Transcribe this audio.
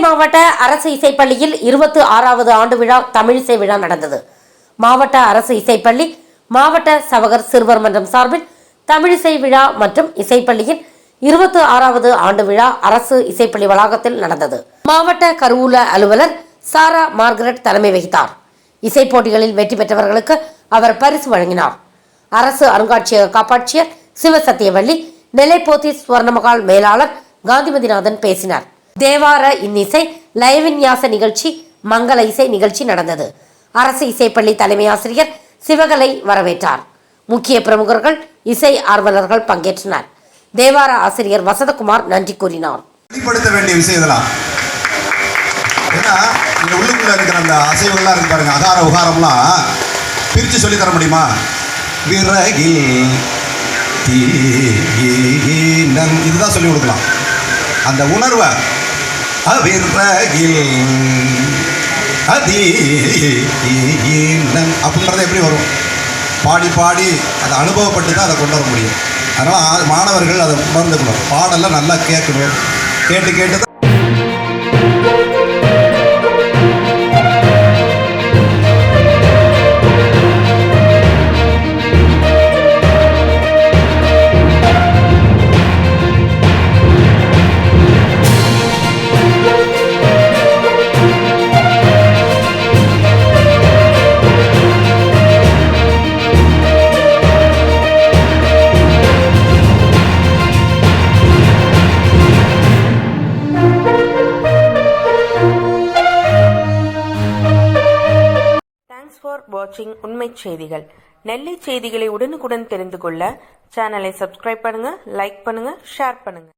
மாவட்ட அரசு இசைப்பள்ளியில் 26வது ஆண்டு விழா தமிழிசை விழா நடந்தது. மாவட்ட அரசு இசைப்பள்ளி மாவட்ட சவகர் சிறுவர் மன்றம் சார்பில் தமிழிசை விழா மற்றும் இசைப்பள்ளியின் 26வது ஆண்டு விழா அரசு இசைப்பள்ளி வளாகத்தில் நடந்தது. மாவட்ட கருவூல அலுவலர் சாரா மார்கரெட் தலைமை வகித்தார். இசை போட்டிகளில் வெற்றி பெற்றவர்களுக்கு அவர் பரிசு வழங்கினார். அரசு அருங்காட்சியக காப்பாட்சியர் சிவசத்தியவள்ளி, நெல்லைப்போத்தி சுவர்ணமகால் மேலாளர் காந்திமதிநாதன் பேசினார். தேவார இன்னிசை, லயவின்யாச நிகழ்ச்சி, மங்கள இசை நிகழ்ச்சி நடந்தது. அரசு இசைப்பள்ளி தலைமை ஆசிரியர் சிவகலை வரவேற்றார். முக்கிய பிரமுகர்கள், இசை ஆர்வலர்கள் பங்கேற்றனர். தேவார ஆசிரியர் வசந்தகுமார் நன்றி கூறினார். வெளிப்படுத்த வேண்டிய விஷயம் இதெல்லாம் ஏன்னா இங்க உள்ளுக்குள்ள இருக்கிற அந்த அசைவுகள்லாம் இருக்கு பாருங்க, அகார உகாரம்லாம் பிரித்து சொல்லி தர முடியுமா? விறகில் இதுதான் சொல்லி கொடுக்கலாம். அந்த உணர்வை அப்படின்றத எப்படி வரும்? பாடி பாடி அதை அனுபவப்பட்டு தான் அதை கொண்டு வர முடியும். அதனால் மாணவர்கள் அதை உணர்ந்துக்கணும். பாடெல்லாம் நல்லா கேட்கணும். கேட்டு கேட்டு ஃபார் வாட்சிங் உண்மை செய்திகள். நெல்லை செய்திகளை உடனுக்குடன் தெரிந்து கொள்ள சேனலை சப்ஸ்கிரைப் பண்ணுங்க, லைக் பண்ணுங்க, ஷேர் பண்ணுங்க.